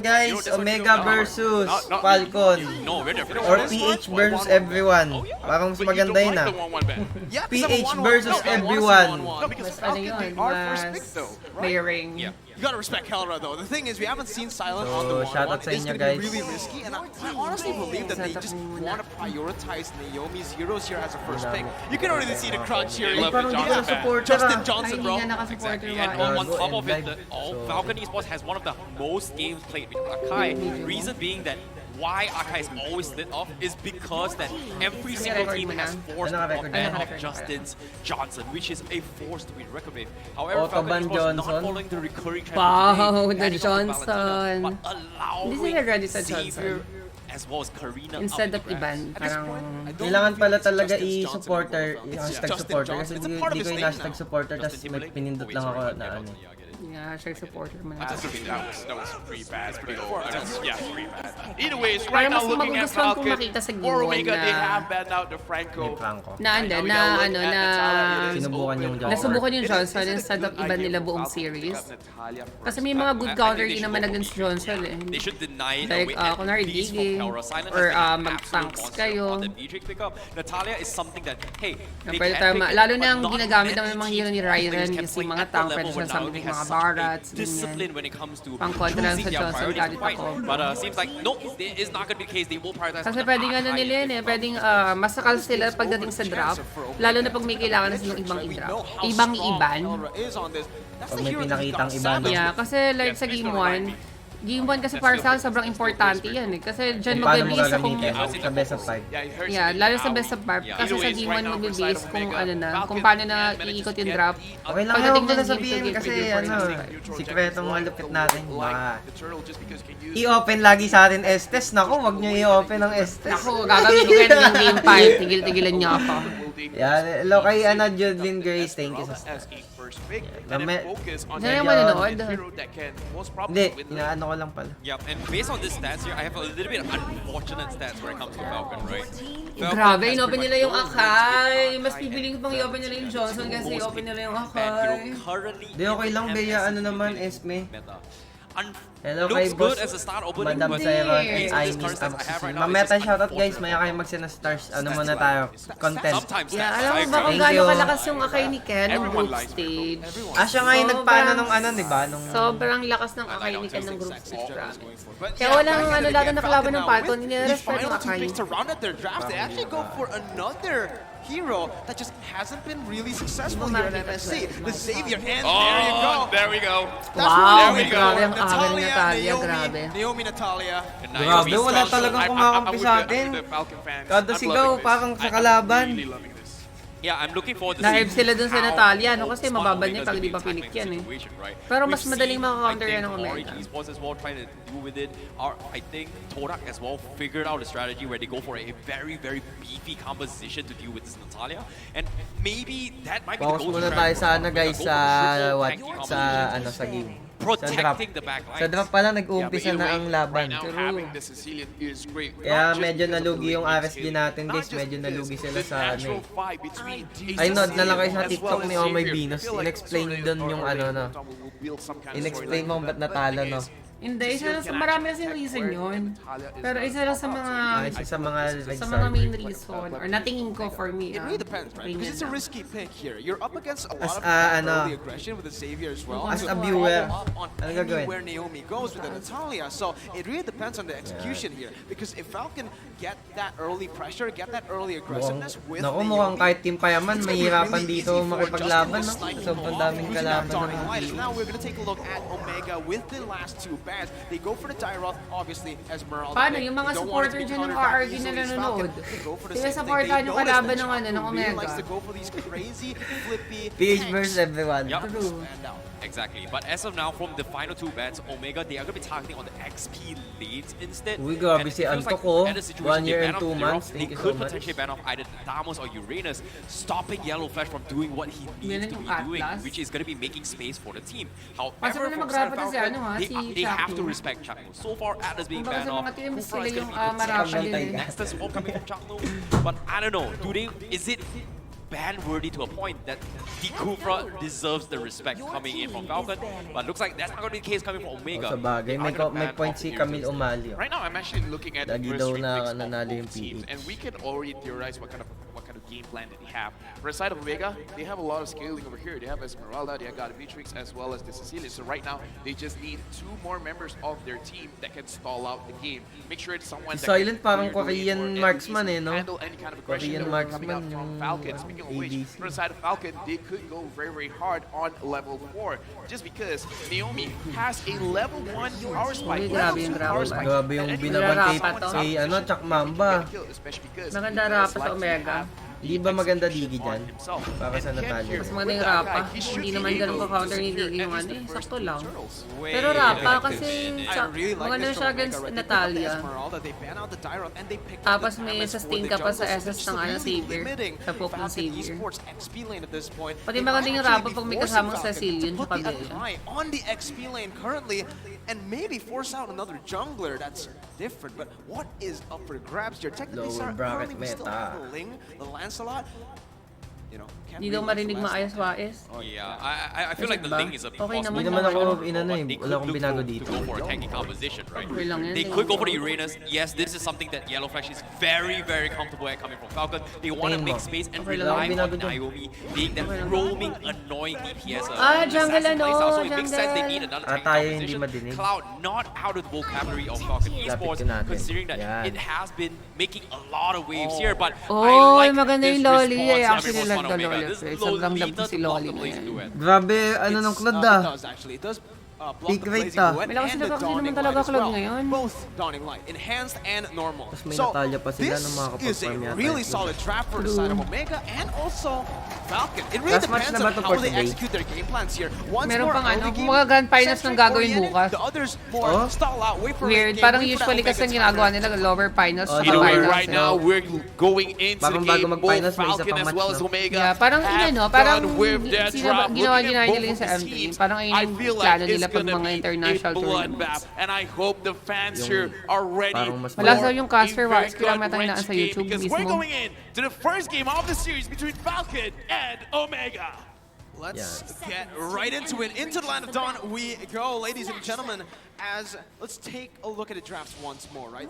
Guys, Omega versus Falcon or PH versus everyone. Parang mas maganda yun ah. PH versus everyone. Mas ano yun, mas layering. You gotta respect Kelra though. The thing is, we haven't seen Silent on the 1-1. Shoutout sa It's inyo, gonna guys. be really risky, and I honestly believe that they just want to prioritize Naomi's heroes here as a first pick. You can already see the crunch here. Parang di ka na-supporter Justin ah. Johnson, bro. Exactly. And on top of it, So- Falcon Esports has one of the most games played with Akai. Reason being that why Akai is always lit off is because that every single team has forced the ban of Justin's Johnson, which is a force to be reckoned with. However, Falcon Esports not following the recurring trend Wow, of the today, banning on Johnson. Valentine, but allowing Hindi sila ready sa Xavier Johnson. as well as Karina Instead up of the Iban, grass. parang Kailangan pala talaga i-supporter, i-hashtag Justin supporter kasi Johnson. It's a hindi part of ko his name i-hashtag now. supporter tapos may pinindot lang ako na ano. yeah, siya supporter mo na. That was pretty bad. Pretty pretty bad. Either way, it's right Parang now mas looking at magugustuhan kong Falcon makita sa or G1 Omega. They na have banned out the Franco. Franco. na Sinubukan yung Johnson. nasubukan yung Johnson instead of iba nila buong series. Kasi may mga good counter din naman against Johnson eh. They should deny Like, kunwari Digi, or mag-tanks kayo. Natalia is something that, hey, they Pwede can tayo, pick, lalo but na ang not ginagamit many naman ng mga hero ni teams Ryren, can yung play mga at tank, the pwede level siya where sa Naomi mga has such a barats, discipline ganyan. when it comes to Pang kontra lang sa choosing their Johnson, priorities galit to fight. ako. But seems like, no, it is not going to be the case. They will prioritize Kasi on the pwedeng ano high nila yun eh, end. pwedeng masakal sila pagdating sa drop. Lalo na pag may kailangan na silang ibang i-drop. Ibang iban. Pag may pinakitang iba no? Yeah, kasi like sa Game 1, Game 1 kasi para sa akin sobrang importante yan eh. Kasi dyan Paano mo mag-base kung... gagamitin sa best of 5? Yeah, lalo sa best of 5. Kasi sa Game 1 mag-base kung ano na, kung paano na iikot yung drop. Okay lang Pagdating ako na ng sabihin game to kasi game ano, to sikretong malupit natin. I-open lagi sa atin Estes. Naku, wag nyo i-open ang Estes. Ako, gagawin ko yan yung Game 5. Tigil-tigilan niyo ako. Yeah, hello kay Judlin Grace. Thank you sa Hindi naman manonood. Hindi, inaano ko lang pala. Yeah, and based on this stats here, I have a little bit of unfortunate stats when it comes to Falcon, right? Grabe, in-open nila yung Akai. Mas pipiling ko pang i-open nila yung Johnson kasi i-open nila yung Akai. Di okay lang, Bea. Ano naman, Esme? Hello kay Looks good Boss as a start opening, Madam but Sairon based on ay this current stats I have right now, Mamaya it's tayo just shoutout guys, unfortunate maya kayo magsina stars. Ano muna tayo? Content. Sometimes Yeah, stats, alam I mo ba kung agree. Thank gaano you. kalakas yung Akai ni Ken ng group stage? Siya nga yung nagpano nung ano, di ba? Nung Sobrang lakas ng Akai ni Ken ng group stage, grabe. Kaya walang ano, lalo na kalaban ng Falcon, hindi nila respect yung Akai. To round out their draft, they actually go for another hero that just hasn't been really successful here in MSC. The Xavier, and there you go. There we go. That's Wow, what we go. grabe ang aga ni Natalia, Naomi, grabe. Naomi, Natalia. And Grabe, Naomi's wala special. talagang I'm kumakampi with sa the- atin. with the Falcon fans. Kada I'm sigaw, loving this. parang sa I'm kalaban. really loving this. Yeah, I'm looking forward to Na-hype seeing sila dun sa how Natalia, no? Kasi smart mababa Omega's niya pag gonna di be pa pilik tackling yan the eh. situation, right? Pero mas We've madaling seen, makakounter I yan ng think, Omega. Orange Esports as well trying to deal with it. I think Torak as well figured out a strategy where they go for a very, very beefy composition to deal with this Natalia. And maybe that might be the Focus goal muna tayo sa ano guys, sa what? Sa ano, sa game. Sa drop. protecting the back lines. Sa drop pa lang nag-uumpisa Yeah, but na either ang way, laban. Right now, having the Sicilian is great. Kaya Not just medyo because of the nalugi yung late RSG game, natin not guys, just medyo this, nalugi sila the sa ano natural eh. fight between Ay, nod na lang kayo sa as TikTok well ni as OHMYV33NUS. Xavier. I feel like In-explain Sorry dun yung already ano no. will build some kind of In-explain mo storyline. ba't natalo no. Hindi, marami kasi reason yun. Pero isa lang sa mga Isa sa mga sa mga main reason or natingin ko for me. It really depends, right? Because it's a risky pick here. You're up against a lot As of ano, early aggression with the Xavier as well. as So a viewer, follow up on ano gagawin? anywhere Naomi goes with the Natalia. So it really depends on the execution here. Because if Falcon get that early pressure, get that early aggressiveness with Naku, mukhang Naomi, kahit Team Payaman, it's gonna be mahirapan really dito easy for makipaglaban, no? Justin to snipe Sobrang off, daming losing kalaban that Daunting ng Light. team. Now we're gonna take a look at Omega with the last two bans. They go for the Tyroth, obviously, Esmeralda. Paano They yung mga don't want it to supporter be dyan ng countered back RRG na easily as nanonood? Falcon. They go for the Sila same thing. supportahan They yung notice kalaban that ng ano, ng Chakmu really likes Omega. to go for these crazy, flippy PH tanks. versus everyone. Yep. True. Stand out. Exactly. But as of now, from the final two bans, Omega, they are going to be targeting on the XP lanes instead. Uy, grabe And it si feels Anto ko. at a situation 1 they year and ban off 2 Lirov, months. They Thank you so could much. potentially ban off either Damos or Uranus, stopping Yellow Flash from doing what he needs to yung be doing, Atlas. which is going to be making space for the team. Pasok However, na from mag-rapat Star na si Falcon, ano, ha, si they have to Chakmu. respect Chakmu. So far, Atlas being Kumbaga banned sa off. mga team, Kufra sila is yung going to be marapa potentially din eh. fastest wall coming from Chakmu. But I don't know. Is it ban-worthy to a point that the Kufra deserves the respect coming in from Falcon, but looks like that's not going to be the case coming from Omega. Sa bagay, may point si Camille O'Malley. Right now, I'm actually looking at the Lagi first daw three na picks of nanalo yung both teams, PH. and we can already theorize what kind of game plan that they have. For the side of Omega, they have a lot of scaling over here. They have Esmeralda, they have Matrix, as well as the Cecilia. So right now, they just need 2 more members of their team that can stall out the game. Make sure it's someone that Silent can parang clear the lane Korean or at marksman least no? handle any kind of aggression Korean that will be coming out marksman from yung Falcon. Speaking of which, ADC. for the side of Falcon, they could go very, very hard on level 4 just because Naomi has a level 1 power spike. Uy, grabe yung Power grabe. spike. Grabe yung And binabantay Nilarapat to. kay Chak Mamba. Maganda rapa sa Omega. Di ba maganda Digi dyan? Para sa Natalia. Mas maganda yung Rapa. Hindi naman ganun ka-counter ni Digi yung ano eh. Sakto lang. Pero Rapa kasi maganda siya against Natalia. Tapos may sustain ka pa sa SS ng Savior. Sa poke ng Savior. Pati maganda yung Rapa pag may kasamang Cecilian sa kabila. On the XP lane currently, and maybe force out another jungler. That's different, but what is up for grabs here? Technically, Lower bracket currently we still meta. have the Ling, the Lancelot. You know, can't Hindi daw really marinig maayos Wais. Yeah, I feel like the Ba? Link is a Okay possible naman. Hindi naman ako but inano they wala akong could binago look dito. to go for a tanky composition, right? Okay lang yan. They could go for the Uranus. Yes, this is something that Yellow Flash is very, very comfortable at coming from Falcon. They want to Tingin make mo. space and Okay lang. rely on Binago dyan. Naomi being that roaming, annoying DPS. Jungle assassin ano, playstyle, so it makes sense they jungle. need another tanky Tayo hindi composition. madinig. Cloud not out of the vocabulary of Falcon Esports, ko natin. considering that Yan. it has been making a lot of waves here. But Oh, I like maganda this yung Loli. response I coming actually from like the Omega. Loli This play. Sobrang love ko si Lolita Loli to block the na Blaze yan. duet. Grabe, ano ng Claude It does actually. It does block Peak the rate blazing ah. duet May lakas and na the kasi dawning naman light talaga as Claude well. ngayon. Both dawning light, enhanced and normal. Tapos may Natalia pa sila this ng mga is a kapag-farm yata really ito. solid trap for the side of Omega and also Falcon. It really Last match depends na ba on to how for they today? execute their game plans here. One's Meron more pang early ano, game, mga grand finals centric nang gagawin oriented. bukas. The others more Oh? stall out, wait for Weird. late game, Parang wait for that usually Omega kasi ang timer. ginagawa nila lower finals Oh, sa Either way, finals. right now we're going into the Parang bago game. mag-finals, Both may isa Falcon pang as match well na. as Omega Yeah, parang have parang done with that drop. ginawa Looking nila at both yung of sa these MT. teams, Parang I ayun feel yung plano like nila it's pag gonna mga be international a bloodbath, tournaments. and I hope the fans Yung here are ready. parang mas Wala more- sa yung caster A very Wais, kailangan gut-wrenching natin na sa game YouTube because we're mismo. going in to the first game of the series between Falcon and Omega. Let's get right into it. Into the land of dawn we go, ladies and gentlemen. As let's take a look at the drafts once more, right?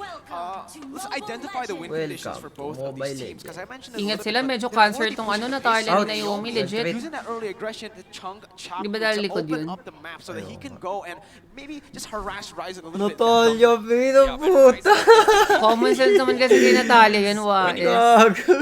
Let's identify the win conditions for both of Mobile these teams. Because I mentioned it a Ingat little sila, bit, but medyo they're cancer already tong ano pushing Natalia Ouch. ni Naomi, legit. using that early aggression to chunk chop Di ba to dahil likod open yun? up the map so that he can go and maybe just harass Ryzen a little bit. Natalia, bino puta! Common sense naman kasi kay Natalia yun, Wais. Gago.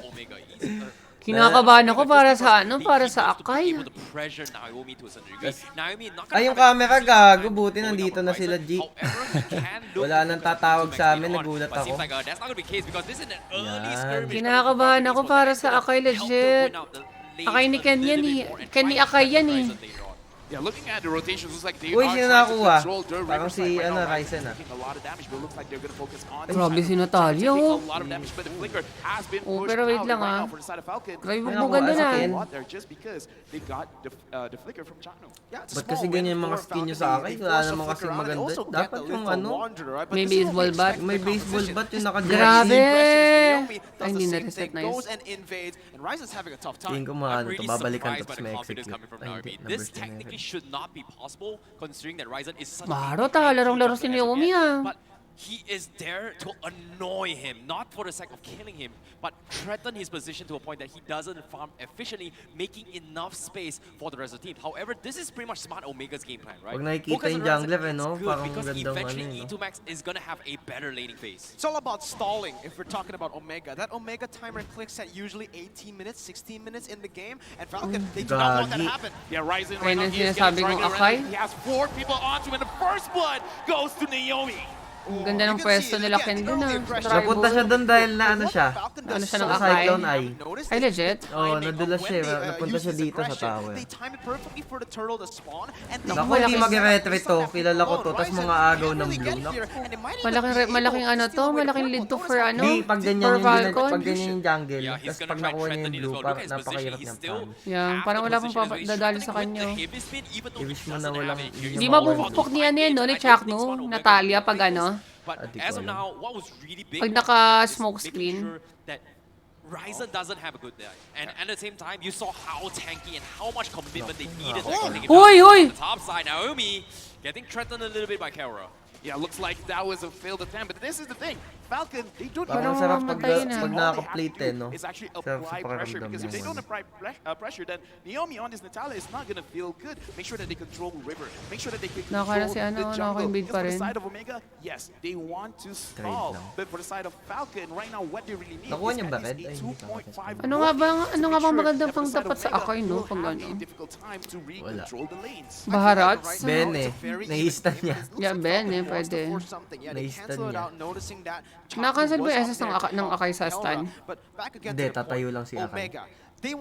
Omega is Kinakabahan ako para sa ano, para sa Akay. able to pressure Naomi to a certain degree. Naomi not Ay, yung gonna have camera, a gago. time Buti going nandito up na on sila, Ryzen. G. However, he can look Wala nang for tatawag sa amin, on, nagulat but seems ako. like that's not gonna be the case because this is an early Yan. skirmish. Kinakabahan ako para sa Akay, legit. Akay ni Ken yan eh. Ken ni Akay yan eh. Yeah, looking at the rotations, looks like they Uy, are sino trying to nakakuha? control their Parang Riverside si, right ano, now. Ryzen, ah. Taking a lot of damage, but it looks like they're gonna focus on Grabe si China. Natalia, Taking oh. a lot of damage, but the flicker has been Oh, pushed pero wait out lang, right ah. now for the side of Falcon. Grabe Ay, mo naku, ganda as na. in. A lot there just because they got the flicker from Chano. Yeah, it's a Ba't small kasi win ganyan yung mga for skin nyo Falcon. sa They akin? force Wala a naman flicker kasing out and maganda. also get Dapat the yung lethal ano, wanderer, right? But May this is what we baseball bat. expect may from the baseball competition. bat yung The naka-jersey. Grabe! Naomi does Ay, the hindi same na-reset thing, na goes yun. and invades, and Ryzen's having a tough Tingin time. ko mga I'm ano to, really babalikan surprised by tapos the may confidence execute. coming from Ay, Naomi. hindi, This numbers na technically yun. should not be possible considering that Ryzen is such Maro, a larong-laro si Naomi, ah. But he is there to annoy him, not for the sake of killing him, but threaten his position to a point that he doesn't farm efficiently, making enough space for the rest of the team. However, this is pretty much smart Omega's game plan, right? Pag nakikita Focus yung on Ryzen jungler, is no? good Parang because gandang eventually ano, no? E2 Max is gonna have a better laning phase. It's all about stalling if we're talking about Omega. That Omega timer clicks at usually 18 minutes, 16 minutes in the game, and Falcon, they do not want that to Gagi. happen. Yeah, Ryzen Ayun right now ang is getting sinasabi targeted kong around. Akay. He has 4 people onto him, and the first blood goes to Naomi. Ang ganda ng You can pwesto see, nila again, Ken the dun early ah. aggression. Napunta siya doon dahil na ano siya. Falcon Ano does siya so ng much Akay? Cyclone Eye. notice Ay, legit? the Oo, timing nadulas of when siya, they, napunta use siya this dito sa aggression. tower. They time it perfectly for the turtle to spawn, and they Naku, Naku, hindi malaki- mag-retry to. Kilala ko to. Tapos mga agaw ng blue. Malaking ano to, malaking lead to for ano, Di, pag ganyan for yung, Falcon. pag ganyan yung jungle, Yeah, he's tapos gonna pag try nakuha niya threatening yung as blue, well. Look parang at his position. napakahirap He's niyang still farm. Yeah, half parang the wala pong position as well. He's dadali sa struggling with kanya. the heavy spin, even though he Ibig mo na doesn't have walang- a hindi huge Di niya mapupukpok niya yan no, ni Chakno, Natalia pag ano. But Di as ko of alam. now, what was really big Pag is naka-smoke making screen. sure that Ryzen doesn't have a good day. And at the same time, you saw how tanky and how much commitment they needed to actually get Uy, uy! on the top side. Naomi getting threatened a little bit by Kara. Yeah, looks like that was a failed attempt, but this is the thing. Falcon, they don't Parang even sarap have pag to na. pag nakaka-plate eh, no? Is actually Sarap sa apply pressure, pakiramdam because if they naman. don't apply pressure, then Naomi on this Natalia is not gonna feel good. Make sure that they control River. Make sure that they can Nakakala control si ano, the jungle. nakaka-invade Because pa for the rin. side of Omega, yes, they want to stall. lang. But for the side of Falcon, right now, what they really need Nakuha is niya ba at red? least Ay, a hindi pa 2.5 Ano nga bang goal magandang to make sure pang tapat that sa for the Akai, side of no? Omega Pag will ano. have a difficult time to re-control the lanes. Baharats? Ben eh. Naista niya. Yeah, Ben eh, pwede. Naista niya. Nakancel ba yung SS ng Akai sa stun? Hindi, tatayo lang si Akai.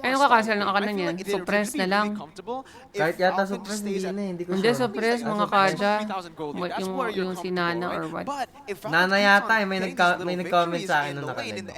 Ay, nakakancel ng Akai na niya. Suppress na lang. Kahit yata suppress, hindi na eh. Hindi ko Hindi, sure. suppress, mga kaja. Yung si Nana or what. Nana yata eh. May nag-comment sa akin nung nakalive.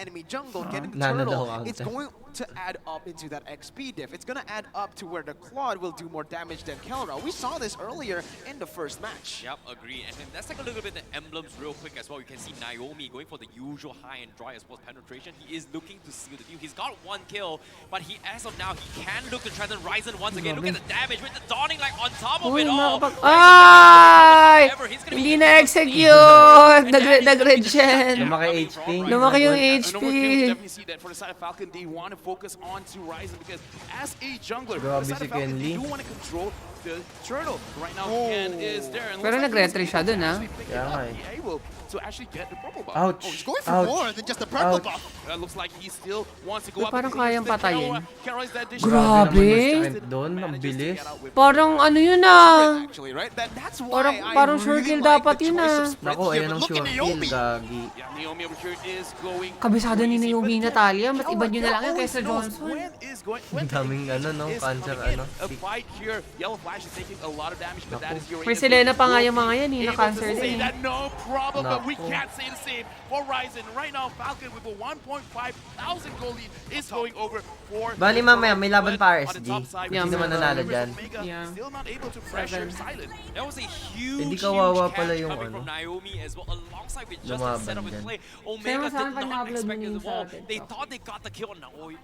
Nana daw It's going to add up into that XP diff. It's going to add up to where the Claude will do more damage than Kelra. We saw this earlier in the first match. Yep, agree. And then let's take a look at the emblems real quick as well. You can see Naomi going for the usual high and dry as well as penetration. He is looking to seal the deal. He's got one kill, but he, as of now, he can look to threaten Ryzen once again. Look at the damage with the Dawning like on top of Uy, it all. Ay! Hindi na-execute! Nag-regen! Lumaki HP. Lumaki yung I know HP. we can definitely see that for the side of Falcon, they want to focus on to Ryzen because as a jungler, for the Grabe side si of Falcon, they Kenly. do want to control the turtle. Right now, Ken is there. And Pero looks like nag-retry he's siya dun, able to ah. actually pick it Kaya up, nga eh. be able to actually get the purple buff. Ouch! He's going for Ouch! more than just the purple Ouch. buff. That looks like he still wants to go Uy, up. parang because kayang the patayin. Kara is that dish. Grabe! Doon, ang bilis. Parang ano yun ah. Actually, right? That's why Parang, I parang really circle like dapat the yun choice ah. of sprint Naku, here, ayan but ang look at sure kill, Naomi. gagi. Yeah, Naomi over here is going Kabisado ni crazy, Naomi but Natalia. Ba't Kelra, iba nyo na lang yan Kelra kaysa always knows Johnson? when is going- when Ang daming the ano, no? is Cancer, coming in. ano? A fight here. Yellow Flash is taking a lot of damage, but that is your May Selena pa nga yung mga yan eh, na-cancer able to say din eh. that no problem, but we Naku. can't say the same for Ryzen. Right now, Falcon with a 1.5 thousand goal lead is going over for. Bali mamaya, may laban pa On the RSG. top side, Yeah, Sino man nanalo dyan? Omega Yeah. still not able to pressure Silent. That was a huge, Hindi huge kawawa catch pala yung coming ano. from Naomi as well, alongside with just the Lumaban setup and dyan. play. Kaya Omega nga saan did pag not na-upload expect mo it yun to fall. sa They TikTok? thought they got the kill on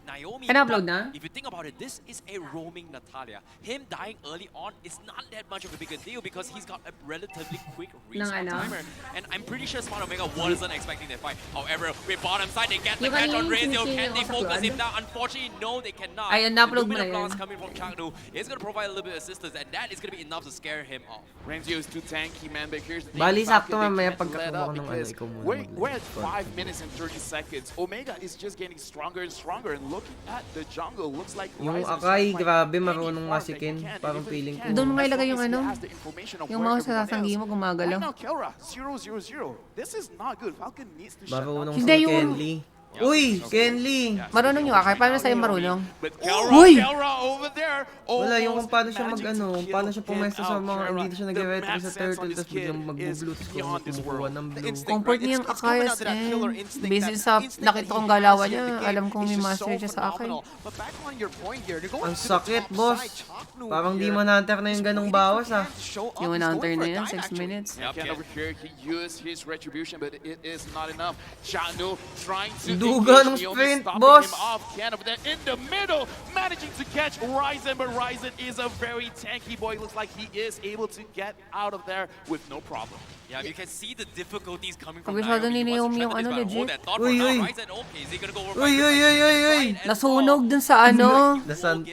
Naomi. Ay, na-upload but na? If you think about it, this is a roaming Natalia. Him dying early on is not that much of a bigger deal because he's got a relatively quick respawn ano? timer. And I'm pretty sure Smart Omega wasn't expecting that fight. However, with bottom side, they get the Yung catch on kanina Razio. yung Can they sa focus Claude? him down? Unfortunately, no, they cannot. Ayun, na-upload mo na Lumina yan. Blast coming from Changdu is going to provide a little bit of assistance, and that is going to be enough to scare him off. Ramsey is too tanky, man, but here's the thing. Bali, Falcon, sakto they mamaya can't pagkakuha let ko up ng ano, because ikaw muna we're at mag-live. 5 minutes and 30 seconds. Omega is just getting stronger and stronger, and looking at the jungle, looks like Yung Ryzen is Akai, trying grabe, any marunong nga farm si that he Ken. can, Parang and if feeling he ko. can, Doon mo as ilagay long yung as he ano, has the information of yung where mouse sa everyone sasanggi is. mo gumagalaw. Right now, Kelra, 0-0-0. This is not good. Falcon needs to shut down. Marunong si Hindi, yung- Kenly. Uy, Kenly! Marunong yung Akai. Paano sa'yo marunong? But Kelra, Uy! Kelra over there. Wala, yung almost kung paano siya managing mag-ano, to kill paano siya pumesto him sa out. mga Kelra, hindi siya the nag-retry max sa sense turtle, on this tapos biglang kid mag-blue, is tapos beyond this kumukuha world. ng The blue. instinct, Comfort right? niya yung It's Akai coming as out to that killer instinct, busy that sa instinct nakita that kong he galawan has in niya. the game Alam kong is may just master so siya sa Akai. phenomenal. But back on your point here, you're going Ang to the sakit, top boss. side. Chaknu Parang di here man hunter na yung is ganong waiting for bawas, ah. Ken to show up. Yung He's hunter going na for a yan, dive, 6 actually. minutes. Yeah, Ken over here, he used his retribution, but it is not enough. Chano trying to Duga ng engage, Naomi sprint, stopping boss. him off. Ken over there in the middle, managing to catch Ryzen, but Ryzen is a very tanky boy. Looks like he is able to get out of there with no problem. Yeah, you can see the difficulties coming from Kabisado Naomi. ni He wants to Naomi yung threaten ano, this, but legit. that thought Uy, for now, uy. Ryzen, okay, is he gonna go over Uy, uy, uy, uy, uy! Nasunog dun sa ano,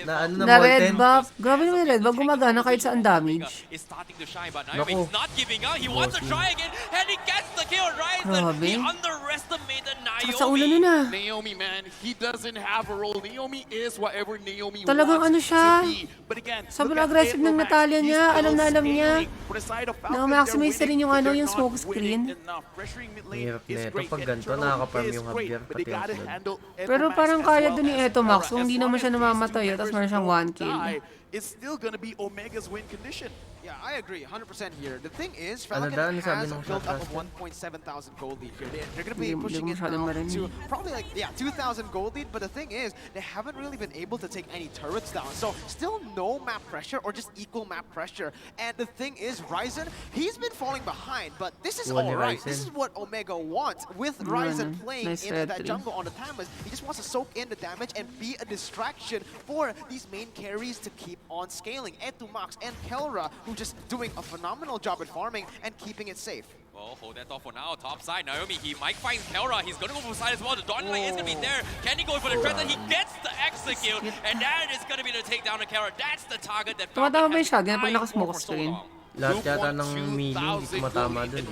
Na ano na na red molten? buff. Grabe naman yung red buff. Gumagana kahit saan damage. Is starting to shine, but Naomi Naku. is not giving up. He wants to try again, and he gets the kill. Ryzen, Grabe. he underestimated Sakit sa ulo Naomi. nun ah. Naomi, man, he doesn't have a role. Naomi is whatever Naomi Talagang wants ano siya? to be. But again, Sobrang look at aggressive ng April, Natalia man. niya. He's Alam na still alam niya. scaling. For the side of Falcon, Na-maximize they're rin yung winning, ano, but yung they're smoke not screen. winning enough. Pressuring mid lane Hirap is na ito. great. Pag Getting ganito, turtle nakaka-farm is yung great, Javier, but they pati ang gotta flood. handle Pero Epimax parang as kaya well dun ni as Etomax Kelra. kung As hindi long naman as siya these two namamatay, members tapos meron siyang don't 1 kill. die, it's still gonna be Omega's win condition. Yeah, I agree 100% here. The thing is, Ano Falcon daw? Ano sabi has nung built up a shot 1,700 gold lead here. They're going to be Hindi pushing mo it masyadong now marinig. to probably like, 2,000 gold lead. But the thing is, they haven't really been able to take any turrets down. So still no map pressure or just equal map pressure. And the thing is, Ryzen, he's been falling behind. But this is Wala alright. Ryzen. This is what Omega wants. With Ryzen playing Nice into that red jungle on the Tamas, he just wants to soak in the damage and be a distraction for these main carries to keep on scaling. Etumax and Kelra, who just doing a phenomenal job at farming and keeping it safe. Well, hold that thought for now. Top side, Naomi, he might find Kelra. He's gonna go for side as well. The Dawn Light is gonna be there. Can he go for the threat? And he gets the execute. And that is gonna be the takedown of Kelra. That's the target that Tumatama ba yung has shotgun been pag eyeing nakasmoke for so screen? long. Lahat yata ng mini, hindi ko matama dun.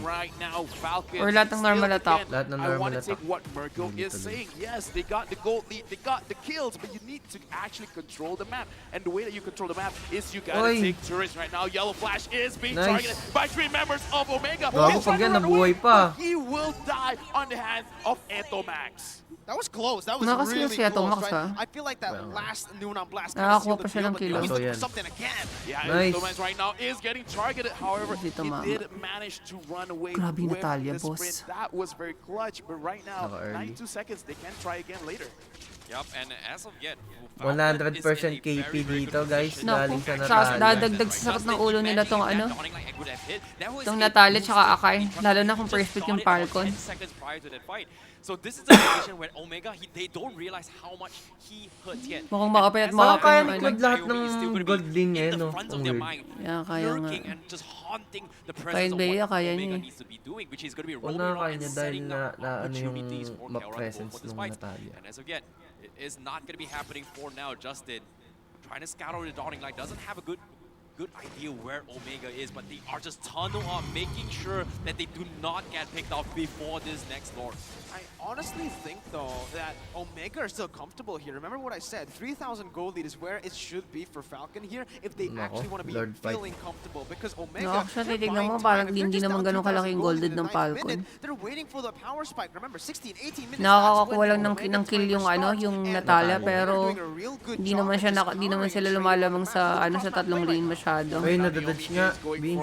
Or lahat ng normal attack. Lahat ng I normal want to attack. take what Merkel is saying. Yes, they got the gold lead, they got the kills, but you need to actually control the map. And the way that you control the map is you gotta Oy. take turrets right now. Yellow Flash is being Nice. targeted by 3 members of Omega. Gago, He's trying pag yan, to run away, nabuhay pa. but he will die on the hands of Etomax. That was close. That was Nakasiyo really siya, close, Tomax, right? ha? I feel like that Well. last Nunon blast Nakakuha sealed pa the siya deal, ng but kill. he's So, looking yan. for something again. Yeah, Nice. Etomax right now is getting targeted. However, Hindi he tumama. did manage to run away Grabe yung with Natalia, the boss. sprint. That was very clutch, but right now, Naka-early. 92 seconds, they can try again later. Yep, and as of yet, 100% KP dito, guys. Galing sa Natalia. Dadagdag sa sakit ng ulo nila tong ano, tong Natalia tsaka Akai. Lalo na kung first pick yung Falcon. So this is a situation where Omega, they don't realize how much he hurts yet. Mukhang ma-open at Parang ma-open kaya yung ni ano. Claude lahat ng gold din niya, no? Front Ang of their weird. mind, Yeah, kaya nga. lurking and just haunting the Kahit presence of Bea, what kaya Omega niya eh. needs to be doing, which is going to be Wala rolling around kaya and niya dahil setting na up ano yung opportunities for map Kelra to go presence for this nung fight. Natalia. And as of yet, it is not going to be happening for now. Justin trying to scout out the dawning light, doesn't have a good idea where Omega is, but they are just tunnel up, making sure that they do not get picked off before this next Lord. I honestly think, though, that Omega are still comfortable here. Remember what I said, 3,000 gold lead is where it should be for Falcon here if they Nako, actually want to be Lord fight. feeling comfortable. Because Omega, No, actually, they're tignan mo, buying parang time. If they're hindi just naman down ganun 2,000 kalaking gold gold lead lead in ng the 9th Falcon. minute, they're waiting for the power spike. Remember, 16, 18 minutes. Nakakakuha lang that's when ng kill yung Omega ano, starts, yung and Natalia, Omega pero doing a real good hindi job naman at siya just hindi naman countering sila and lumalamang trading on the sa map. ano sa tatlong lane masyado. Ay, nadadodge nga, Bin.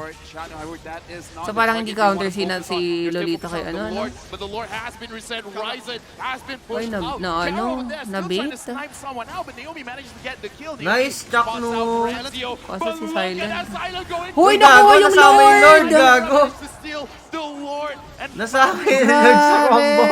So parang hindi counter si Lolita kay ano, no? But the Lord has been reset. Ryzen has been Oy, pushed na out. ano, Carol over there still na-bait. trying to snipe someone out, but Naomi managed to get the kill. Nice, Naomi Chuck, spots no. out Renzo, Kaso but si look Silent. at that Silent going Hoy, through. nakuha yung nasama yung Lord, Lord! gago. Managed to steal the Lord and Nasa akin, Lord sa combo.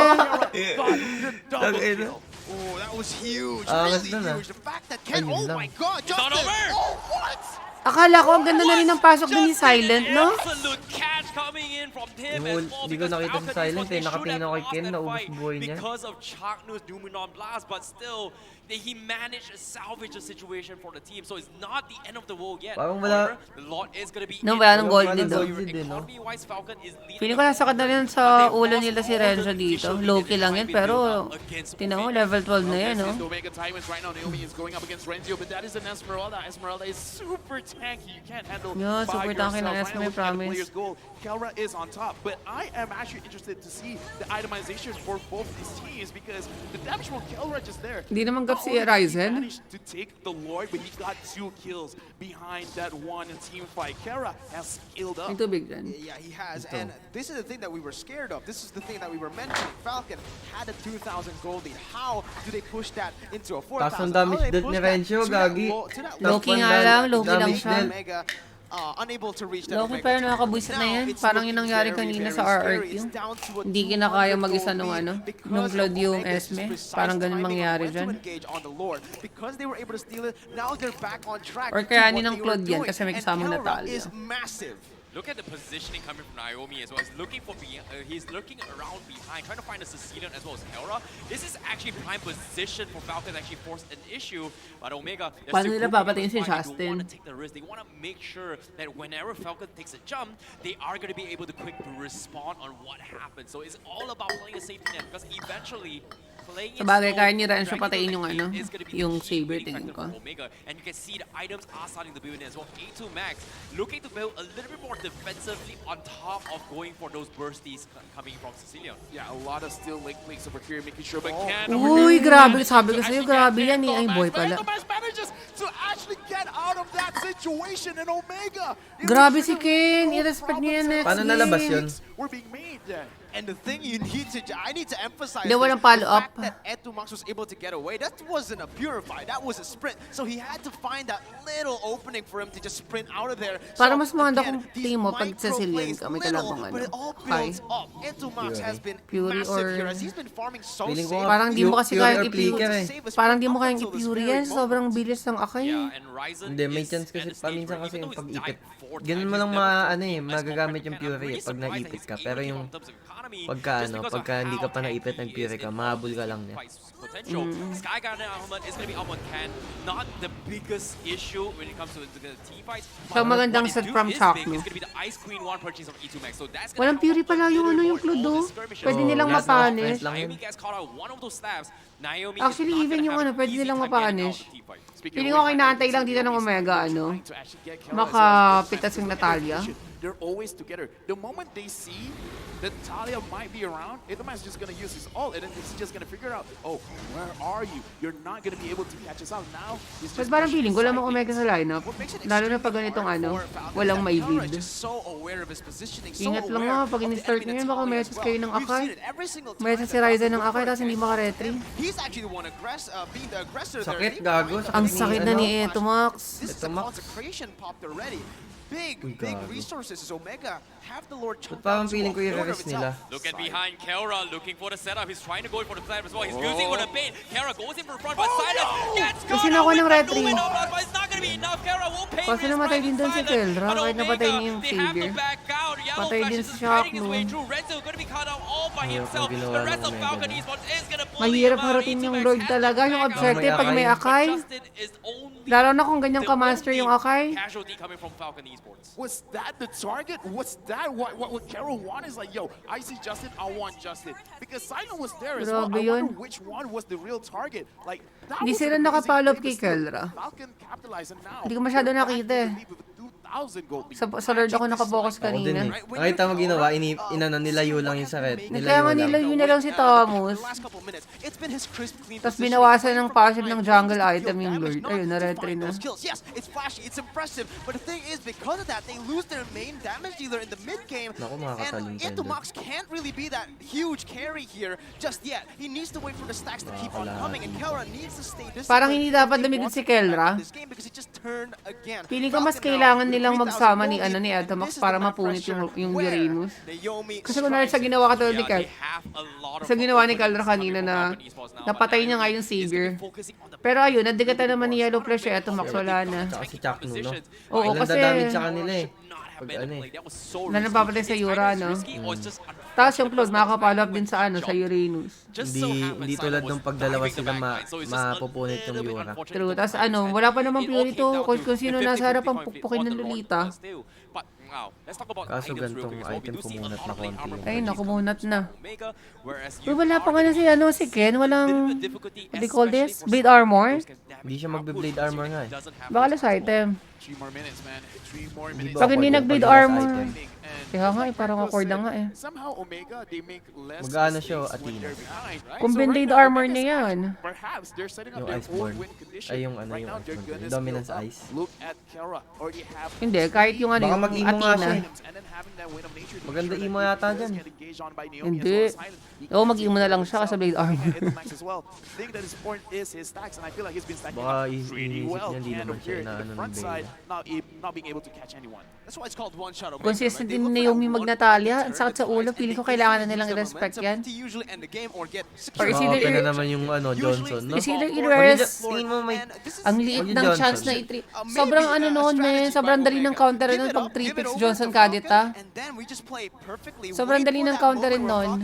got your double Tangina. kill. Oh, that was huge. Angas Really dun, ah. huge. The fact that Ken, Ayun oh lang. my God, Justin. over. Oh, what? Akala ko ang ganda na rin ng pasok din ni Silent, no? Absolute catch coming in from him Yung as well. hindi ko because nakita si Falcon is Silent, what they nakatingin should have ako kay lost Ken, that naubos fight buhay niya. because of Chaknu's Numenon blast, but still, he managed to salvage the situation for the team. So it's not the end of the world yet. Parang wala- However, the Lord is gonna be No, in wala ng for gold it. din So daw. your Gold din, no? economy-wise, Falcon is leading Feeling ko nasa the na rin but sa they've ulo lost nila si all Renzo the dito. initial lead Low-key that lang they yan, tried to pero build up against tinan mo, Omega. level 12 na yan, no? The Omega Tyrants right now. Naomi is going up against Renzo, but that is an Esmeralda. Esmeralda is super tanky. You can't handle Yeah, by super tanky ng yourself. Esme, Right now, looking at the promise. player's goal, Kelra is on top. But I am actually interested to see the itemization for both these teams because the damage from Kelra just there. Hindi naman gap si Not only did he Ryzen. manage to take the Lord, but he got 2 kills behind that one team fight. Kelra has skilled up. May tubig dyan. Yeah, he has. And this is the thing that we were scared of. This is the thing that we were mentioning. Falcon had a 2,000 gold lead. How do they push that into a 4,000? Taas ang damage dun ni Renzo, gagi. Low-key nga lang, low-key lang Damage siya. din. Omega, unable to reach that Low-key Omega pero tower. nakakabuisit na Now, yan. it's Parang yung looking nangyari very, kanina very sa scary. RRQ. It's down to a Hindi kinakaya 200 mag-isa gold nung lead ano, because nung Claude yung Omega's Esme. precise Parang ganun timing on mangyari when to dyan. engage on the Lord. Because they were able to steal it, now they're back on track Or to kaya what ni ng they were Claude yan doing. kasi may And kasamang Kelra Natalia. is massive. Look at the positioning coming from Naomi as well. He's looking around behind, trying to find a Sicilian as well as Kelra. This is actually prime position for Falcon to actually force an issue. But Omega, they're Paano still nila grouping papatingin si up fine. They don't Justin? want to take the risk. They want to make sure that whenever Falcon takes a jump, they are going to be able to quick respond on what happened. So it's all about playing a safety net because eventually Sa bagay, kaya ni Renzo patayin yung ano, yung Saber, tingin ko. And you can see the items are starting to build in as well. A2 Max looking to build a little bit more defensively on top of going for those bursties coming from Sicilian. Yeah, a lot of still link links over here, making sure, but can Uy, grabe. Sabi ko sa'yo, grabe yan eh. Ay, boy pala. manages to actually get out of that situation, and Omega. Grabe si Ken. I-respect niya yan next Paano nalabas yun? We're being made. And the thing I need to emphasize Hindi, walang is follow-up. the fact that Etumax was able to get away. That wasn't a purify, that was a sprint. So he had to find that little opening for him to just sprint out of there. Para So, mas maganda again, kung these tingin mo pag micro Sicilian plays, ka, may little, kalabang but it all high. builds up. Etumax has been Fury massive or- here as he's been farming so Feeling ko safe. nga, Parang di mo kasi Fury kaya or Flicker eh. Parang di mo kayang i-Fury yan. Sobrang bilis ng Akay. Yeah, and Ryzen Hindi, may is chance kasi at a stage paminsan where kasi even yung though he's pag-ipit. died 4 Ganun times, mo lang he's never ano eh, as magagamit compared yung to Fury Canada. eh, pag Really naipit surprised ka. that Pero he's yung able in terms of economy, pagka just ano, because of pagka hindi ka how pa naipit, tanky he nag-Fury is ka, and mahabol ka also lang niya. Price potential. Skygarden Ahmed is going to be up on Can. Not the biggest issue when it comes to the team fights. So, magandang set from Shock, no? It's going to be the Ice Queen 1 purchase of E2 Max. So that's gonna Walang help Fury out pala yung a ano little yung more. Cluedo. All the skirmishes. Pwede nilang last mapunish. lang yun. Naomi gets caught out one of those stabs. Naomi Actually, is not even gonna yung have ano, an pwede easy nilang time getting out of mapunish. the team fight. Feeling ko kinaantay lang dito ng Omega, ano? Makapitas yung Natalia. They're always together. The moment they see that Talia might be around, Edoma's just gonna use his ult, and then he's just gonna figure out, oh, where are you? You're not gonna be able to catch us out now. He's Mas just parang pushing feeling ko lamang side Omega sa lineup. Lalo na pag ganitong ano, walang may Kelra build. is just so aware of his positioning, so Ingat lang aware nga, pag of the in-start enemy nyo yun, baka Natalia message as kayo well. ng We've Akay. seen it every single time Message si that Ryzen ng Falcon Akay, tapos hindi makaretry. He's actually the one being the aggressor there. Sakit, They gago. find Ang the sakit na flash. ni Etomax. This is the Etomax. consecration popped already. Big gago. resources as Omega have the Lord chunked Parang out feeling ko to a yung quarter of rest nila. itself. Look at behind Kelra looking for the setup. He's trying to go for the flag as well. He's using for the bait. Kelra goes in for front, but Silas gets Kasi caught nakuha out ng with the retry. Lumina block, but it's not gonna be enough. Kelra will pay Kasi his namatay price din in doon si silence. Kelra, But kahit napatay Omega, niya yung they have to Savior. back out. Yellow Patay Flash din is si just Shock, fighting his no? way through. Renzo gonna be caught out all by Ayoko himself. ginawa The ng rest of Omega Falcon na. Esports is gonna pull Mahirap him out. harutin yung E2 Lord Max talaga, has to yung back out. objective pag may Akay. Justin is only Lalo na kung ganyang the ka-master yung only Akay. casualty coming from Falcon Esports. Was that the target? Was that what Carol wanted? Is like, yo, I see Justin, I want Justin. Because Silent was there as well. Grabe I wonder yun. which one was the real target. Like, that Hindi was sila an amazing nakapollow up play, kay but still, Kelra. Falcon capitalized, and now Hindi ko masyado they're back nakita in eh. the lead with a 2,000 goal lead. Sa Lord ako nakapokus Ako din kanina. eh. Nakita mo ginawa, inano, nilayo lang yung sakit. Kaya nga nilayo na lang si Thomas. The last couple of minutes, it's been his crisp, clean Tapos positioning, binawasan playing ng from passive behind, ng jungle using item field yung damage, Lord. not Ayun, to na-retry find na. those kills. Yes, it's flashy, it's impressive, but the thing is, because of that, they lose their main damage dealer in the mid game, Naku, makakatalon and tayo Itomax can't really be that huge carry here just yet. He needs to wait for the stacks to keep on coming, and Kelra needs to stay disciplined. Parang hindi dapat if they lumikot want si to get back Kelra. in this game because he just turned again. Feeling ko mas Falcon now kailangan with nilang 3,000 magsama ni gold ano ni lead. Etomax This is para the map mapunit pressure yung where Uranus. Naomi Kasi kunwari sa ginawa ka tulad ni Kel, sa ginawa ni Kelra kanina na napatay niya nga yung Savior. Pero ayun, nadigatan naman ni Yellow Flash eh, Etomax wala na. Tsaka si Chuck no? Oo, Ilan kasi dadamage sa kanila eh. Pag ano eh. na napapatay sa Yura, no? Tapos yung Claude, makakapollow up din sa ano, sa Uranus. Hindi tulad nung pagdalawa sila mapupunit yung Yura. True. Tapos ano, wala pa namang Fury to. Kung sino nasa harap ang pukpukin ng Lolita. Kaso gantong item kumunat na konti. Ay, naku, munat na. Uy, wala pa nga na si, ano, si Ken. Walang, what do you call this? Blade armor? Hindi siya magbe-blade armor nga eh. Baka last item. 3 more minutes, man. 3 more minutes. Pag hindi nag-blade armor. And Kaya nga eh, parang accord na nga eh. somehow Omega, they make less Mag-aano siya, mistakes when Athena. they're behind, right? Kung So right blade now, armor Omega's niya yan. actually- Perhaps they're setting up Yung their Iceborne. own win condition. Ay, yung ano, Right yung now, they're Iceborne. gonna Dominance skill up. Ice. Look at Kelra. Already have Hindi, kahit yung ano, Baka yung mag-imo nga siya Athena. eh. and then having that win of nature to Maganda ensure that imo he yata does dyan. get engaged on by Naomi as Hindi. well as Silent. He Oo, can mag-imo na lang siya kasi blade armor. himself and Max as well. The thing that is important is his stacks, and I feel like he's been stacking Baka up pretty iniisip well. niya, hindi And naman over siya here, the inaano ng front Bale. side, not being able to catch anyone. That's why it's called one shot. Consistent din ni Naomi mag-Natalia. Ang sakit sa ulo. Feeling ko kailangan na nilang i-respect yan. Or Or is either na naman yung ano, Johnson, no? Is either Wag i-rest. niyo- tingin mo may... Ang liit Wag ng yung chance Johnson. na i-3. Sobrang ano noon, men. Sobrang dali ng counter nun pag 3-pick Next Johnson Kadita. Sobrang dali ng counterin nun.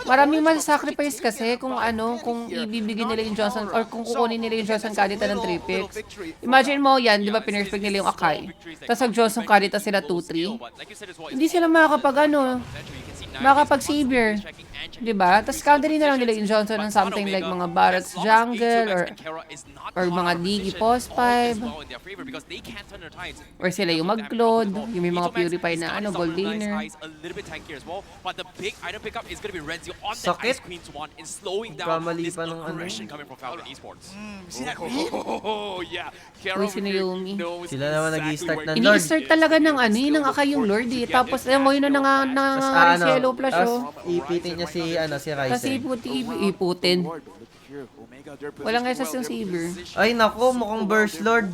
Maraming masasacrifice kasi kung kung ibibigay nila yung Johnson or kung kukunin nila yung Johnson Kadita ng 3 picks. Imagine mo yan, di ba pinirspect nila yung Akai. Tapos ang Johnson Kadita sila 2-3. Hindi sila makakapag-savior. Diba? Tapos counterin na lang nila yung Johnson ng something like mga Barracks Jungle or mga Digi Post 5. Or sila yung mag-clone, yung may mga Purify na Gold Laner. Sakit. Kamali pa ng Uy, sino Yumi? Sila naman nag-i-start ng Lord. Ini-start talaga ng ng Akai yung Lord eh. Tapos ngayon na si Yellow Flash oh. Ipitin niya si Ryzen. Kasi iputin. Walang SS yung saver. Ay nako, mukhang Burst Lord.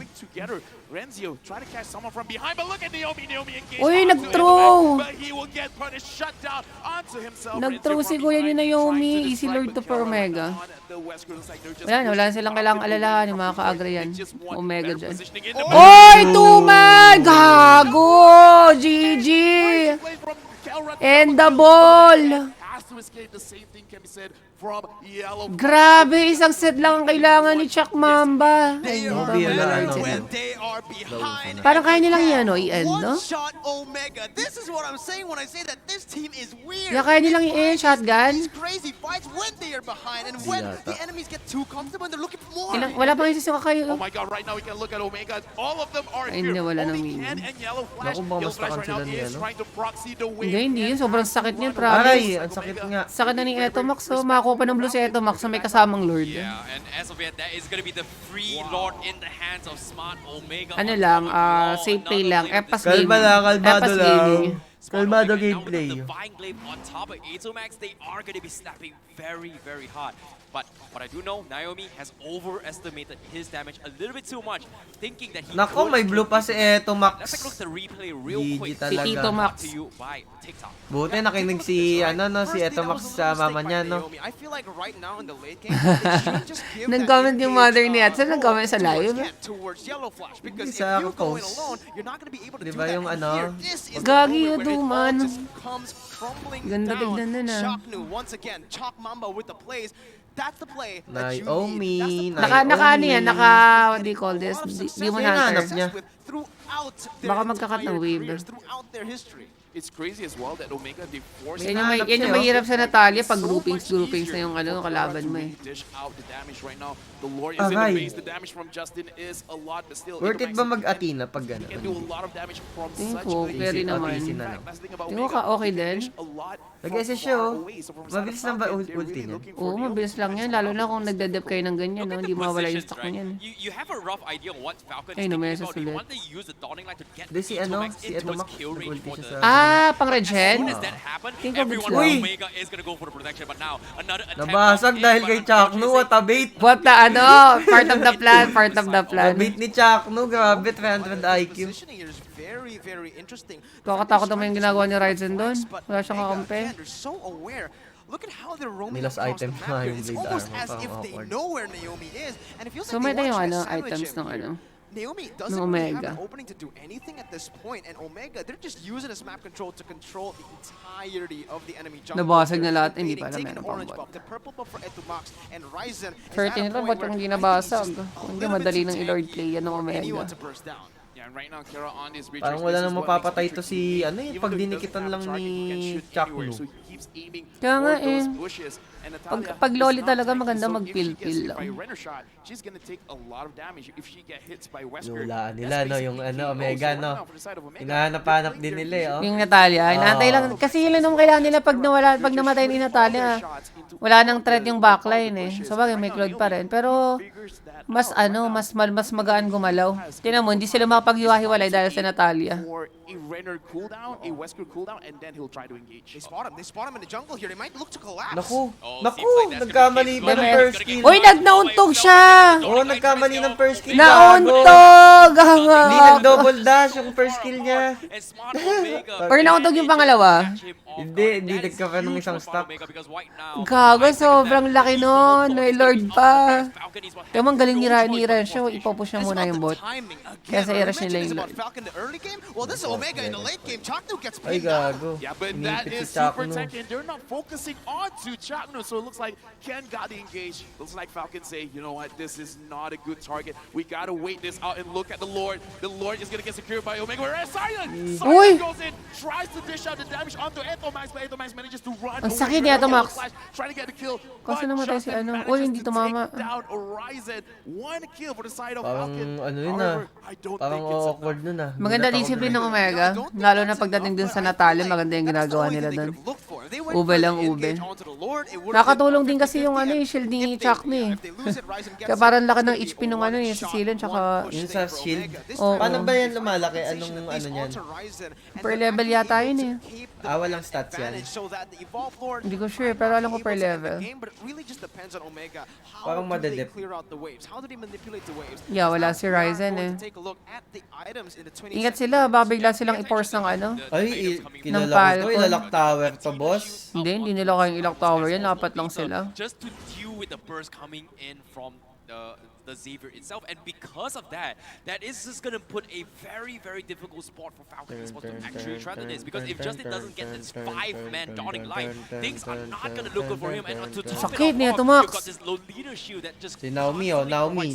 Renzio try to catch someone from behind, but look at Naomi engaged. Uy, nag-throw! But he will get punished, shut down onto himself. Nag-throw si Kuya ni Naomi. Easy Lord to for Omega. Wala silang kailangang alalahan yung mga ka-agra yan. Omega dyan. Oy, Tuman! Gago! GG! And the ball! Grabe, isang set lang ang kailangan ni Chuck Mamba. Parang kaya nilang yan, i-end, no? Kaya kaya nilang i-end, shotgun. Wala pang isa siya kayo. Ay, hindi, wala nang meaning. Naku, baka mas takansilan niya, no? Hindi yun. Sobrang sakit niyan, Aray, promise. ang sakit nga. Sakit na ni Etomax, so makakuha pa ng blue si Etomax na may kasamang Lord. Yeah, and as of yet, that is gonna be the free Lord in the hands of Smart Omega. Ano lang, safe play lang. Epas Kalma gaming. lang, kalmado Epas lang. gaming. Kalmado gameplay. The Divine Glaive on top of Atomax, they are gonna be snapping very, very hard. But what I do know, Naomi has overestimated his damage a little bit too much, thinking that he Nako, may blue pa si Etomax. Let's take a look at the replay real GG quick. talaga. Si Tito Max. To you by TikTok. Buti nakinig si si Etomax sa mama niya, no? Nag-comment yung mother niya. Saan nag-comment sa live? Hindi sa post. Diba yung Gagi yun, Tuman. Ganda tignan na na. Naomi. What do you call this? Demon Hinahanap Hunter. niya. Baka magkakat ng wave. It's crazy as well that Omega they force Yan yung mahirap sa Natalia pag groupings na yung kalaban mo eh. dish out the damage right now. The Lord is in the base. The damage from Justin is a lot, but still Worth it ba mag-Athena pag he can do a lot of damage from Tingin such ko, a carry naman. easy na lang. Tingin ko ka okay din. Nag-SS siya, oh. Mabilis lang ba ulti niya? Oo, mabilis lang yan. Lalo na kung nagdadep kayo ng ganyan, no? Hindi mawala yung stock niyan. You have a rough idea on what Falcon is Ay, thinking numeso about. You sulit. want to use the dawning light to get Hindi, si Atomax si into his Etomax. kill range Nag-ulti for siya the sa... Pang regen? As soon as that happened, Think of it everyone lang. from Uy! Omega is gonna go for the protection. But now, another attempt. Nabasag dahil kay Chakno. What a bait! What the part of the plan, part of the plan. Bait ni Chakno. Grabe, 300 IQ. Kakatakot naman yung ginagawa ni Ryzen doon. Wala siyang kakampi. Look at how they're roaming Nilas across item the pa map here. yung It's blade almost armor, as parang if they awkward. know where Naomi is, and it feels So like may they yung want to sandwich items him ng here. Naomi doesn't ng really have Omega. an opening to do anything at this point, and Omega, they're just using his map control to control the entirety of the enemy jungle. Nabasag na lahat, They're hindi invading, pala taking meron the pang orange bot. buff, the purple buff for Etomax, and Ryzen is 13 at a nito, point ba't where yung I think ginabasag? he's just a Hindi, little bit madali too ng i-lord tanky play yan ng for Omega. anyone to burst down. Yeah, and right now Kara on this bridge. Parang wala nang mapapatay to si, pag dinikitan lang ni Chakno. So he keeps aiming Kaya nga for those eh. bushes. And Natalia Pag loli is not talaga tanky, maganda so if mag-pil-pil she's hit lang. by Renner shot, she's gonna take a lot of damage if she get hit by Wesker. Nulaan nila, That's no? Yung basically KO. Omega, So right no? now, for the side of Omega, Hinahanap-hanap they're din playing nila, their oh. Yung Natalia, inaantay lang. Kasi yun lang naman kailangan nila pag namatay ni Natalia. Wala nang threat yung backline eh. So bagay may Claude pa rin. Pero mas magaan gumalaw. Tingnan mo, hindi sila makapaghiwa-hiwalay dahil sa Natalia. For a Renner cooldown, a Wesker cooldown, and then he'll try to engage. They spot him in the jungle here. They might look to collapse. Naku, Oh, naku, seems like that's nagkamali gonna ba be ng close. first kill? Uy, nauntog siya! Oo, nagkamali ng first kill. Nauntog! Hindi nag-double dash yung first kill niya. And Smart Omega. Or nauntog yung pangalawa? Hindi nagkaroon ng isang stock. Gago, sobrang laki nun. May Lord pa. Kaya ang galing ni Ren siya, ipopush niya muna yung bot. Kaya sa i-rush nila yung Lord. Ay, gago. Yeah, but Inipit that si is super Chakno. tanky, and they're not focusing onto Chakno, so it looks like Ken got the engage. Looks like Falcon say, you know what, this is not a good target. We gotta wait this out and look at the Lord. The Lord is gonna get secured by Omega. Whereas Silent goes in, tries to dish out the damage onto Etomax, but Etomax manages to run. Ang sakit ni Etomax. Trying to get the kill. Kasi namatay si ano. Uy, hindi tumama. One kill for the side of Parang Falcon. ano yun ah. I don't Parang think it's awkward nun ah. Maganda discipline ng Omega. Lalo na pagdating dun sa Natali, maganda yung ginagawa nila dun. Ube lang ube. Nakatulong din kasi yung ano, shield ni Chakno eh. Kaya parang laki ng HP nung ano eh, sa Silen tsaka... Yung sa shield. Oo. Paano ba yan lumalaki? Anong ano niyan? Per level yata yun eh. Walang stats yan. Hindi ko sure, pero alam ko per level. Parang madedep. Yeah, wala si Ryzen eh. Ingat sila, baka bigla silang i-force ng ano. Ay, Ng kilala ko to. Falcon. Ilalak tower to, boss. Hindi nila kayang ilock tower yan, apat lang sila. Just to deal with the burst coming in from the Xavier itself, and because of that, that is just gonna put a very, very difficult spot for Falcon Esports to actually try to this. Because if Justin doesn't get this 5-man dawning light, things are not gonna look good for him. And to top Sakit it ni off, Etomax. you've got this low leader shield that just Si Naomi, oh. Naomi.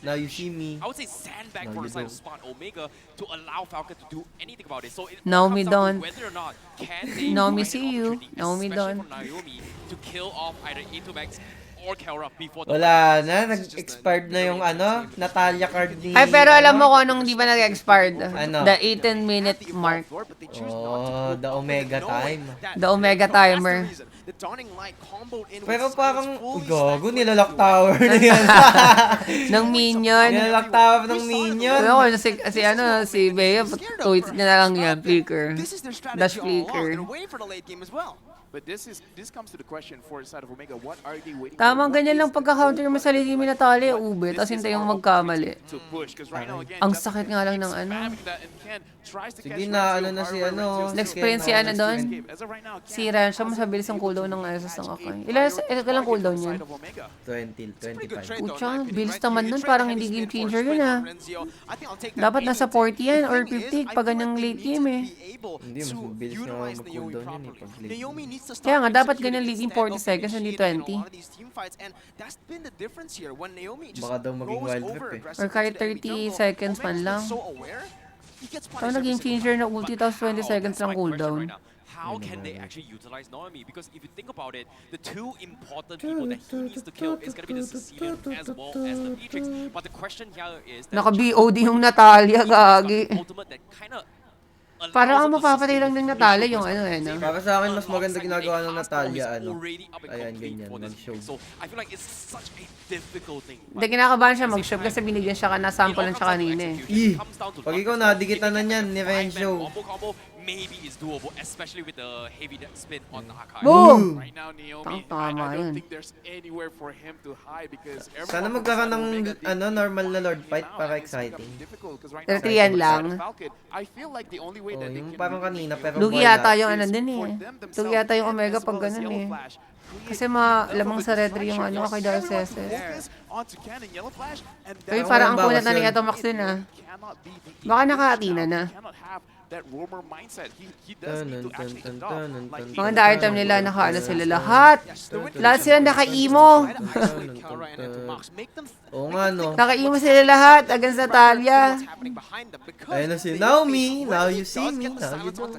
Now you see me. I would say sandbag Now for you the side do. of Spawn Omega to allow Falcon to do anything about it. So it Naomi comes down don't. to whether or not can they Naomi find an see you. opportunity, Naomi especially don't. for Naomi, to kill off either Etomax or Kelra before the Wala na. Nag-expired na yung ano, Natalia card ni... Ay, pero alam mo kung anong di ba nag-expired? Ano? The 18-minute mark. Oh, the Omega time. The Omega timer. Pero parang, gago, nilalak tower na yan. Ng minion. Nilalak tower ng minion. Pero kung si Bea, tweet niya na lang yan, flicker. Dash flicker. But this comes to the question for the side of Omega. What are they waiting Tamang for? ganyan lang pagka-counter mo sa Lady Minatali, ube, tapos hintay yung magkamali. To push, 'cause right now, again, Ang sakit nga lang ng ano. spamming that, and Ken tries to Sige catch na, Renzo. ano na si However, ano. Renzo's Next-experience si ano doon. As of right now, Ken Si Rancho, mas mabilis ang cooldown ng SS ng Akai. Ilang cooldown yun? side of Omega. 20, 25. Pucha, bilis naman nun, parang hindi game changer yun ah. Dapat nasa 40 yan or 50 pag ganyang late game eh. Hindi, mas mabilis nga mag-cooldown yun eh. Pag late. Kaya nga, dapat ganyan leading 40 seconds, hindi 20. Baka daw maging wild rip eh. Or kahit 30 seconds man lang. Parang naging changer na ulti, tapos 20 seconds lang cooldown. How can they actually utilize Naomi? Because if you think about it, the two important people that he needs to kill is going to be the Cecilian as well as the Matrix. But the question here is that Naka-BOD yung Natalia, gagi. ultimate that kind of Parang ang mapapatay lang ng Natalia yung ano eh, no? Para sa akin, mas maganda ginagawa ng Natalia, ano. already up and Ayan, complete ganyan, for this mag-show. pick. So I feel like it's such a difficult thing. Hindi, kinakabahan siya mag-shop kasi binigyan siya ka na sample lang siya kanina eh. Pag ikaw nadikitan na niyan ni Renzo. Combo maybe is doable, especially with the heavy spin on the Akai. Boom! Right now, Naomi, Tama I don't yun. think there's anywhere for him to hide because Sana magkaroon ng ano, normal na Lord fight para exciting. Tatiyan lang. I feel like the only way Oh, that they yung can parang kanina, pero Lugi wala. yata yung ano din eh. Lugi yata yung Omega pag ganun eh. Kasi lamang sa Red 3 yung ano kay Dark SS. Uy, parang ang kulat na ni Etomax din ah. Baka naka-Athena na. That roamer mindset. He does need to actually adopt. Like, Maganda item nila, naka-ano sila lahat. Lahat sila naka-emo. Oo nga, no. Naka-emo sila lahat against Natalia. Ayun na si Naomi. Now you see me. Now you don't.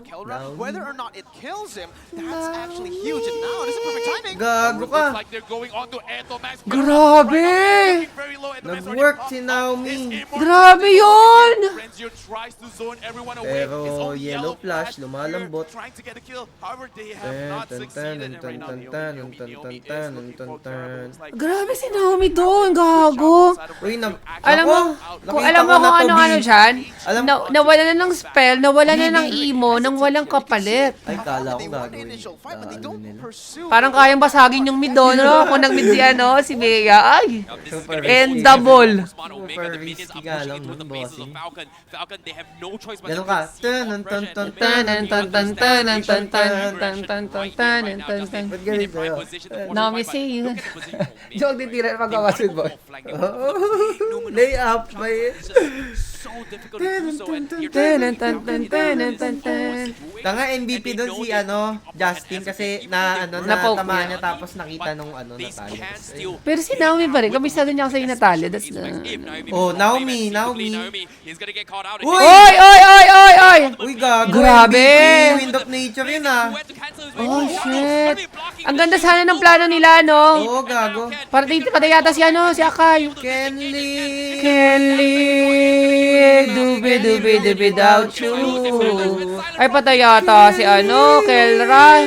Whether or not it kills him, that's actually huge. And now, this is perfect timing. Gago ka. like they're going on to Etomax. Grabe! Very low. Etomax Nag-work si Naomi. Grabe yun! Renzo tries to zone everyone away. Pero It's only yellow flash, lumalambot. They're trying to get a kill. However, they have not succeeded. And right now, Naomi is looking for cover. Looks like Grabe si Naomi doon, gago. Uy, Alam mo, kung alam mo kung ano-ano dyan, nawala na ng spell, nawala na ng emo, nang walang kapalit. Ay, kala ko gagawin. Ano nila. Parang kayang basagin yung mid doon, no? Kung nag-mid si ano, si Bea. Ay! Super And double. Super risky nga lang, no, bossing. Falcon, they have no choice but Ganun to ka. concede Tan, tan, tan, tan, Tanan, tan, tan, tanan, tan, tan, tan, tan, tan, tanan, tan, tan. Ba't ganito yun? Nami say you. Joke titira na mag-basketball. Lay up, may... So difficult to do so, and you're Tanan, tan, tan, tanan, tan, tan. Tanga MVP doon si Justin kasi Na-poke natamaan niya. niya tapos nakita nung they natalo. can still. Pero si Naomi pa rin, kabisado niya kasi yung natalo. That's the... Oh, Naomi. He's gonna get caught out. Uy! Oy, oy, oy, oy, oy! Uy, gago. Grabe! MVP, Wind of Nature yun Oh, shit. Ang ganda sana ng plano nila, no? Oo, gago. Patay yata si si Akai. Kenley! Dubi, dubi, dubi, without you. Ay, patay yata si Kelra.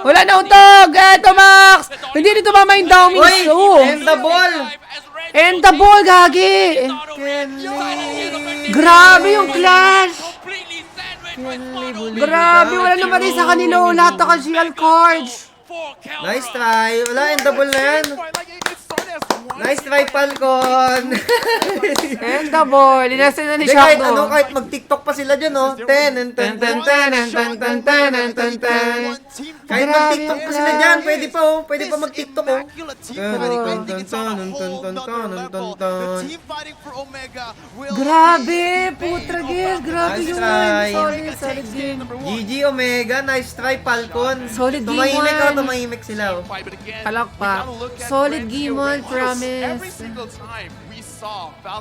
Wala na utog! Eto, Max! Hindi nito mama yung down Uy! minso. And the ball! And the ball, gagi! Grabe yung clash! Grabe, wala naman rin sa kanila. Lahat naka-GL cards. Nice try. Wala, and the ball na yan. Nice try, Falcon. And the ball. Linasa na ni Hindi, kahit Shaq, no? kahit mag-TikTok pa sila dyan, oh. Ten. Kahit mag-TikTok pa sila dyan, pwede pa, oh. Pwede pa mag-TikTok, oh. Grabe, putra guys. Grabe Nice yun. try. Solid game. GG Omega, nice try, Falcon. Solid game Tumahimik, one. Tumahimik sila, oh. Palakpak. Solid game one, promise. Every single time we saw Falcon